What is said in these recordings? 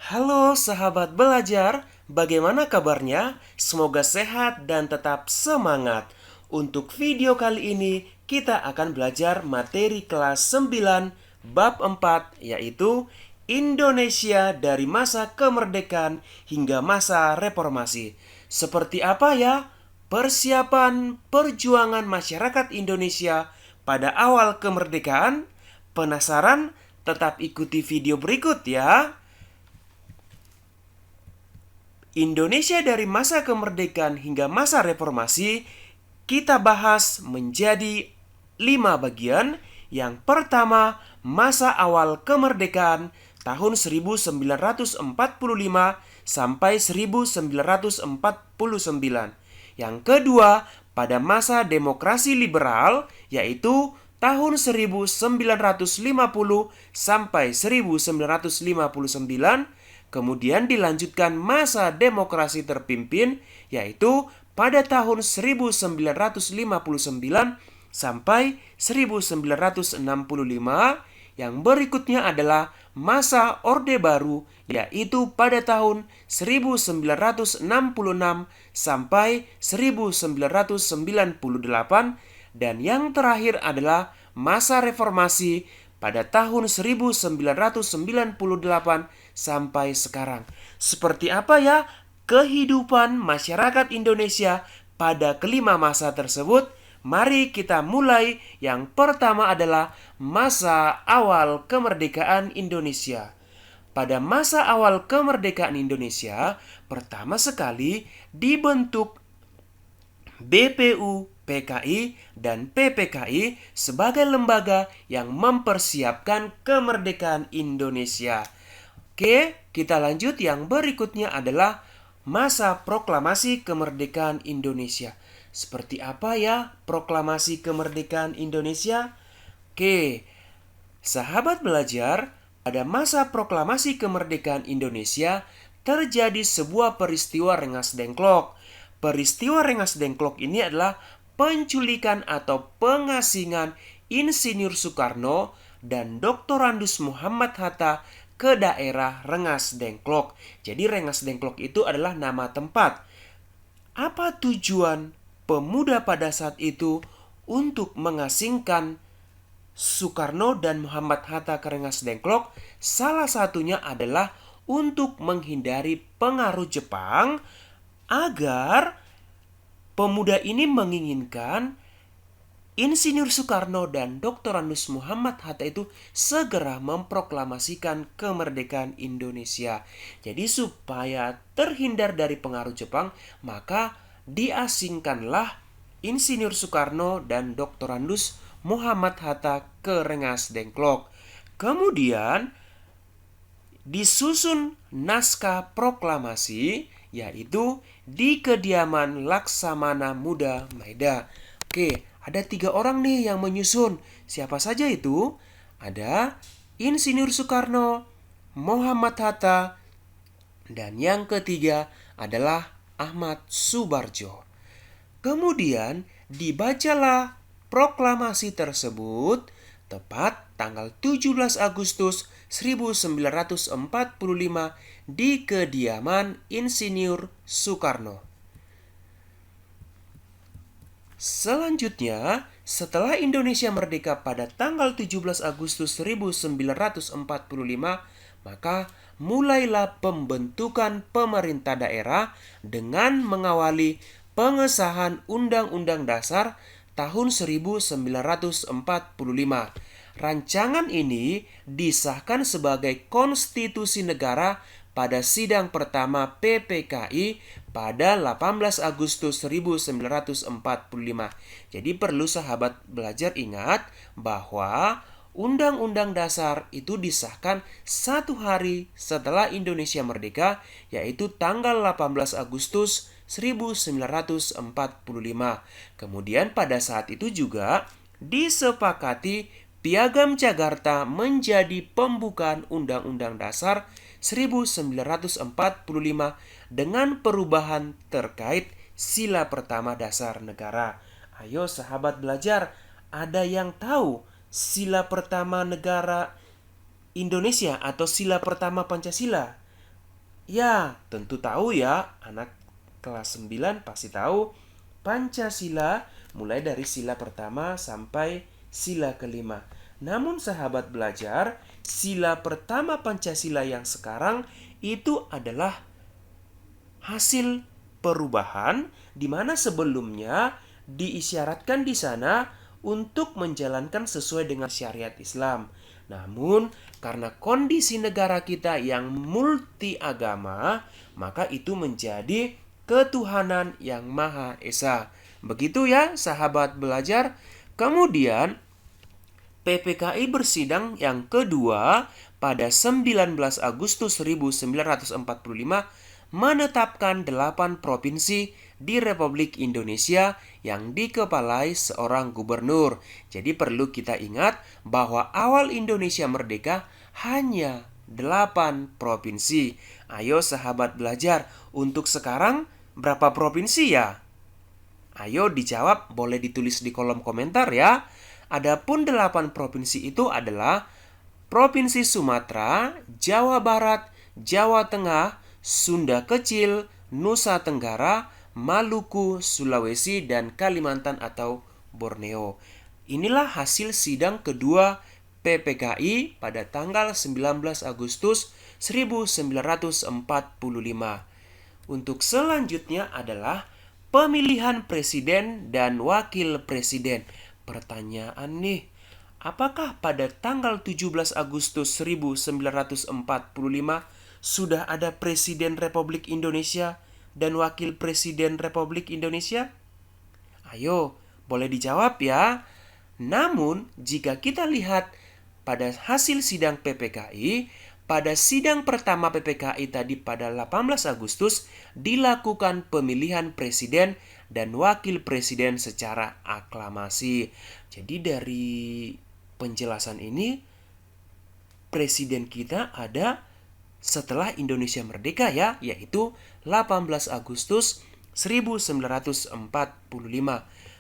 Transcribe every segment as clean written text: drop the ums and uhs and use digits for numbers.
Halo sahabat belajar, bagaimana kabarnya? Semoga sehat dan tetap semangat. Untuk video kali ini, kita akan belajar materi kelas 9 bab 4, yaitu Indonesia dari masa kemerdekaan hingga masa reformasi. Seperti apa ya persiapan perjuangan masyarakat Indonesia pada awal kemerdekaan? Penasaran? Tetap ikuti video berikut ya. Indonesia dari masa kemerdekaan hingga masa reformasi kita bahas menjadi 5 bagian. Yang pertama, masa awal kemerdekaan tahun 1945 sampai 1949. Yang kedua, pada masa demokrasi liberal yaitu tahun 1950 sampai 1959. Kemudian dilanjutkan masa demokrasi terpimpin yaitu pada tahun 1959 sampai 1965. Yang berikutnya adalah masa Orde Baru yaitu pada tahun 1966 sampai 1998. Dan yang terakhir adalah masa reformasi pada tahun 1998 sampai sekarang. Seperti apa ya kehidupan masyarakat Indonesia pada kelima masa tersebut? Mari kita mulai. Yang pertama adalah masa awal kemerdekaan Indonesia. Pada masa awal kemerdekaan Indonesia, pertama sekali dibentuk BPU, PKI, dan PPKI sebagai lembaga yang mempersiapkan kemerdekaan Indonesia. Oke, kita lanjut. Yang berikutnya adalah masa proklamasi kemerdekaan Indonesia. Seperti apa ya proklamasi kemerdekaan Indonesia? Oke, sahabat belajar, pada masa proklamasi kemerdekaan Indonesia terjadi sebuah peristiwa Rengas Dengklok. Peristiwa Rengas Dengklok ini adalah penculikan atau pengasingan Insinyur Soekarno dan Dr. Andus Muhammad Hatta ke daerah Rengas Dengklok. Jadi Rengas Dengklok itu adalah nama tempat. Apa tujuan pemuda pada saat itu untuk mengasingkan Soekarno dan Muhammad Hatta ke Rengas Dengklok? Salah satunya adalah untuk menghindari pengaruh Jepang, agar pemuda ini menginginkan Insinyur Soekarno dan Dr. Andus Muhammad Hatta itu segera memproklamasikan kemerdekaan Indonesia. Jadi supaya terhindar dari pengaruh Jepang, maka diasingkanlah Insinyur Soekarno dan Dr. Andus Muhammad Hatta ke Rengas Dengklok. Kemudian disusun naskah proklamasi yaitu di kediaman Laksamana Muda Maeda. Oke, ada 3 orang nih yang menyusun. Siapa saja itu? Ada Insinyur Soekarno, Muhammad Hatta, dan yang ketiga adalah Ahmad Subarjo. Kemudian dibacalah proklamasi tersebut tepat tanggal 17 Agustus 1945 di kediaman Insinyur Soekarno. Selanjutnya, setelah Indonesia merdeka pada tanggal 17 Agustus 1945, maka mulailah pembentukan pemerintah daerah dengan mengawali pengesahan Undang-Undang Dasar tahun 1945. Rancangan ini disahkan sebagai konstitusi negara pada sidang pertama PPKI pada 18 Agustus 1945. Jadi perlu sahabat belajar ingat bahwa Undang-Undang Dasar itu disahkan 1 hari setelah Indonesia merdeka, yaitu tanggal 18 Agustus 1945. Kemudian pada saat itu juga disepakati Piagam Jakarta menjadi pembukaan Undang-Undang Dasar 1945 dengan perubahan terkait sila pertama dasar negara. Ayo sahabat belajar, ada yang tahu sila pertama negara Indonesia atau sila pertama Pancasila? Ya, tentu tahu ya, anak kelas 9 pasti tahu Pancasila mulai dari sila pertama sampai sila kelima. Namun sahabat belajar, sila pertama Pancasila yang sekarang itu adalah hasil perubahan di mana sebelumnya diisyaratkan di sana untuk menjalankan sesuai dengan syariat Islam. Namun, karena kondisi negara kita yang multi agama, maka itu menjadi ketuhanan yang Maha Esa. Begitu ya, sahabat belajar. Kemudian, PPKI bersidang yang kedua pada 19 Agustus 1945 menetapkan 8 provinsi di Republik Indonesia yang dikepalai seorang gubernur. Jadi perlu kita ingat bahwa awal Indonesia merdeka hanya 8 provinsi. Ayo sahabat belajar, untuk sekarang berapa provinsi ya? Ayo dijawab, boleh ditulis di kolom komentar ya. Adapun 8 provinsi itu adalah Provinsi Sumatera, Jawa Barat, Jawa Tengah, Sunda Kecil, Nusa Tenggara, Maluku, Sulawesi, dan Kalimantan atau Borneo. Inilah hasil sidang kedua PPKI pada tanggal 19 Agustus 1945. Untuk selanjutnya adalah pemilihan presiden dan wakil presiden. Pertanyaan nih, apakah pada tanggal 17 Agustus 1945 sudah ada Presiden Republik Indonesia dan Wakil Presiden Republik Indonesia? Ayo, boleh dijawab ya. Namun, jika kita lihat pada hasil sidang PPKI, pada sidang pertama PPKI tadi pada 18 Agustus dilakukan pemilihan presiden dan wakil presiden secara aklamasi. Jadi dari penjelasan ini, presiden kita ada setelah Indonesia merdeka ya, yaitu 18 Agustus 1945.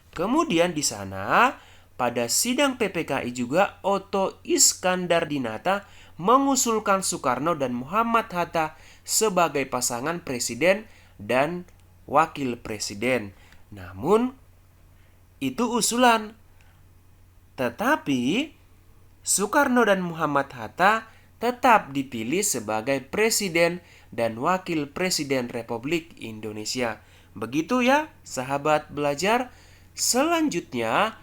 Kemudian di sana pada sidang PPKI juga Otto Iskandar Dinata mengusulkan Soekarno dan Muhammad Hatta sebagai pasangan presiden dan wakil presiden. Namun itu usulan. Tetapi Soekarno dan Muhammad Hatta tetap dipilih sebagai presiden dan wakil presiden Republik Indonesia. Begitu ya, sahabat belajar. Selanjutnya,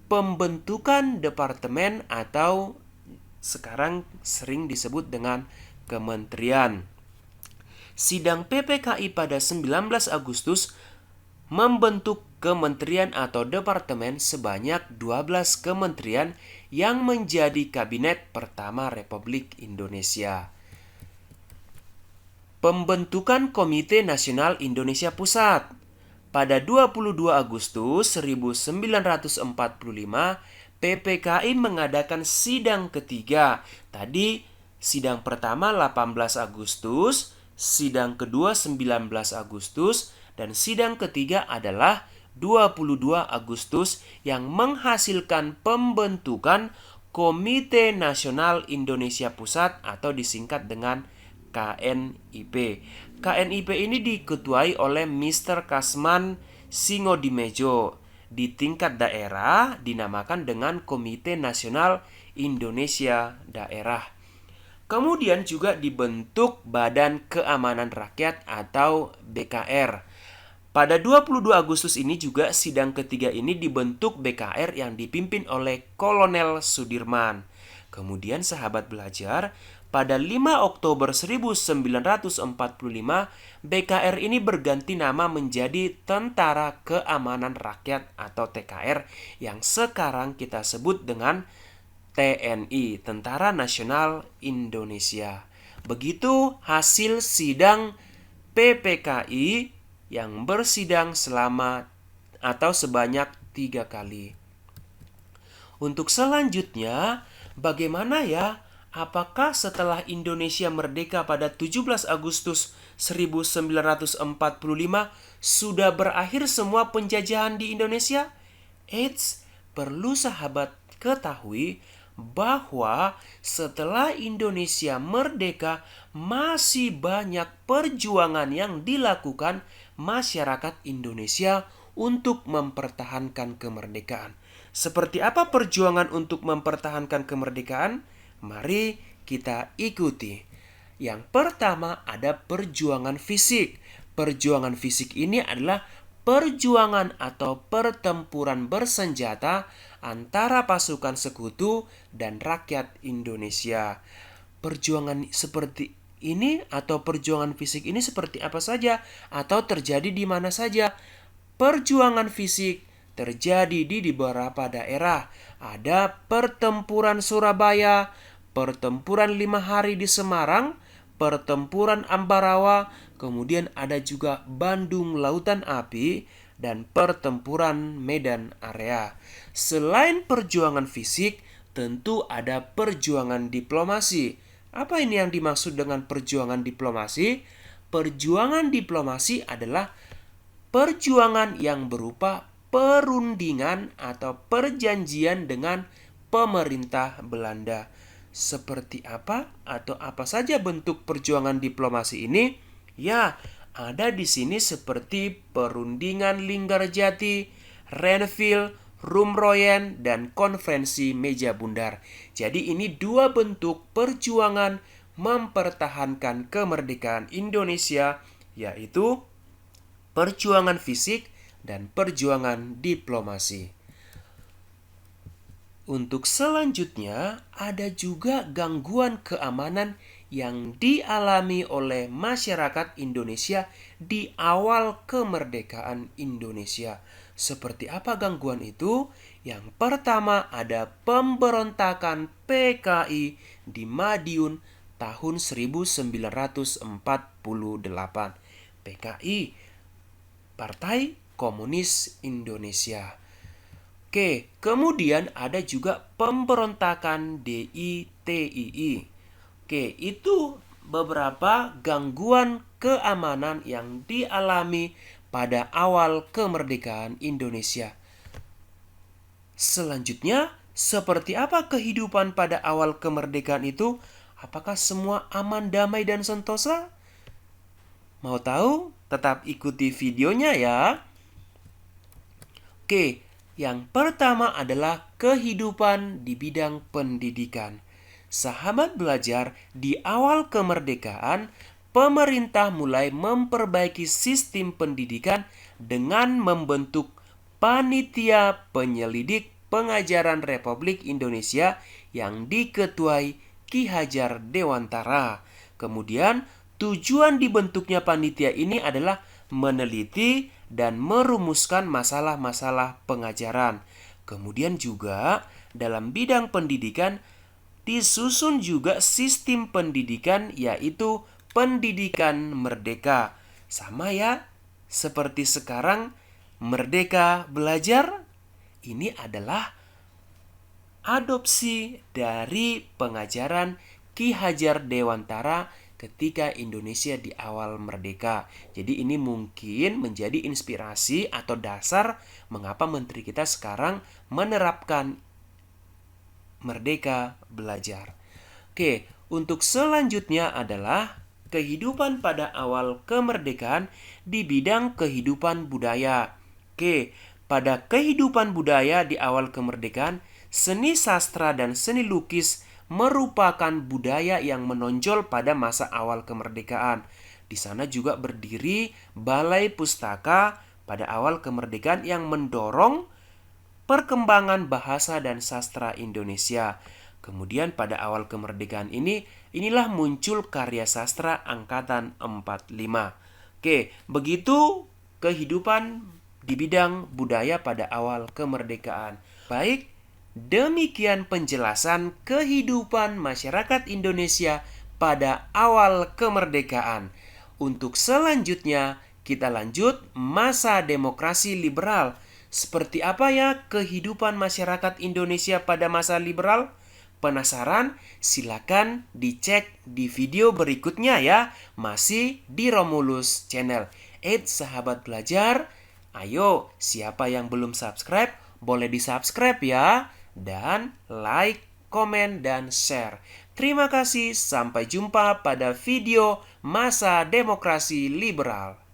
pembentukan departemen atau sekarang sering disebut dengan kementerian. Sidang PPKI pada 19 Agustus membentuk kementerian atau departemen sebanyak 12 kementerian yang menjadi kabinet pertama Republik Indonesia. Pembentukan Komite Nasional Indonesia Pusat. Pada 22 Agustus 1945, PPKI mengadakan sidang ketiga. Tadi sidang pertama 18 Agustus, sidang kedua 19 Agustus, dan sidang ketiga adalah 22 Agustus yang menghasilkan pembentukan Komite Nasional Indonesia Pusat atau disingkat dengan KNIP. KNIP ini diketuai oleh Mr. Kasman Singodimejo. Di tingkat daerah dinamakan dengan Komite Nasional Indonesia Daerah. Kemudian juga dibentuk Badan Keamanan Rakyat atau BKR. Pada 22 Agustus ini juga sidang ketiga ini dibentuk BKR yang dipimpin oleh Kolonel Sudirman. Kemudian sahabat belajar, pada 5 Oktober 1945, BKR ini berganti nama menjadi Tentara Keamanan Rakyat atau TKR yang sekarang kita sebut dengan TNI, Tentara Nasional Indonesia. Begitu hasil sidang PPKI yang bersidang selama atau sebanyak 3 kali. Untuk selanjutnya, bagaimana ya? Apakah setelah Indonesia merdeka pada 17 Agustus 1945 sudah berakhir semua penjajahan di Indonesia? Eits, perlu sahabat ketahui bahwa setelah Indonesia merdeka masih banyak perjuangan yang dilakukan masyarakat Indonesia untuk mempertahankan kemerdekaan. Seperti apa perjuangan untuk mempertahankan kemerdekaan? Mari kita ikuti. Yang pertama ada perjuangan fisik. Perjuangan fisik ini adalah perjuangan atau pertempuran bersenjata antara pasukan sekutu dan rakyat Indonesia. Perjuangan seperti ini atau perjuangan fisik ini seperti apa saja atau terjadi di mana saja? Perjuangan fisik terjadi di beberapa daerah. Ada pertempuran Surabaya, pertempuran 5 hari di Semarang, pertempuran Ambarawa, kemudian ada juga Bandung Lautan Api, dan pertempuran Medan Area. Selain perjuangan fisik, tentu ada perjuangan diplomasi. Apa ini yang dimaksud dengan perjuangan diplomasi? Perjuangan diplomasi adalah perjuangan yang berupa perundingan atau perjanjian dengan pemerintah Belanda. Seperti apa atau apa saja bentuk perjuangan diplomasi ini? Ya, ada di sini seperti perundingan Linggarjati, Renville, Rumroyen, dan konferensi meja bundar. Jadi ini dua bentuk perjuangan mempertahankan kemerdekaan Indonesia, yaitu perjuangan fisik dan perjuangan diplomasi. Untuk selanjutnya, ada juga gangguan keamanan yang dialami oleh masyarakat Indonesia di awal kemerdekaan Indonesia. Seperti apa gangguan itu? Yang pertama ada pemberontakan PKI di Madiun tahun 1948. PKI, Partai Komunis Indonesia. Oke, kemudian ada juga pemberontakan DITII. Oke, itu beberapa gangguan keamanan yang dialami pada awal kemerdekaan Indonesia. Selanjutnya, seperti apa kehidupan pada awal kemerdekaan itu? Apakah semua aman, damai, dan sentosa? Mau tahu? Tetap ikuti videonya ya. Oke, yang pertama adalah kehidupan di bidang pendidikan. Sahabat belajar, di awal kemerdekaan, pemerintah mulai memperbaiki sistem pendidikan dengan membentuk Panitia Penyelidik Pengajaran Republik Indonesia yang diketuai Ki Hajar Dewantara. Kemudian, tujuan dibentuknya panitia ini adalah meneliti dan merumuskan masalah-masalah pengajaran. Kemudian juga dalam bidang pendidikan disusun juga sistem pendidikan, yaitu pendidikan merdeka. Sama ya, seperti sekarang Merdeka Belajar ini adalah adopsi dari pengajaran Ki Hajar Dewantara ketika Indonesia di awal merdeka. Jadi ini mungkin menjadi inspirasi atau dasar mengapa menteri kita sekarang menerapkan Merdeka Belajar. Oke, untuk selanjutnya adalah kehidupan pada awal kemerdekaan di bidang kehidupan budaya. Oke, pada kehidupan budaya di awal kemerdekaan, seni sastra dan seni lukis merupakan budaya yang menonjol pada masa awal kemerdekaan. Di sana juga berdiri Balai Pustaka pada awal kemerdekaan yang mendorong perkembangan bahasa dan sastra Indonesia. Kemudian pada awal kemerdekaan inilah muncul karya sastra Angkatan 45. Oke, begitu kehidupan di bidang budaya pada awal kemerdekaan. Baik, demikian penjelasan kehidupan masyarakat Indonesia pada awal kemerdekaan. Untuk selanjutnya, kita lanjut masa demokrasi liberal. Seperti apa ya kehidupan masyarakat Indonesia pada masa liberal? Penasaran? Silakan dicek di video berikutnya ya. Masih di Romulus Channel. Sahabat belajar, ayo siapa yang belum subscribe, boleh di subscribe ya. Dan like komen, dan share. Terima kasih, sampai jumpa pada video Masa Demokrasi Liberal.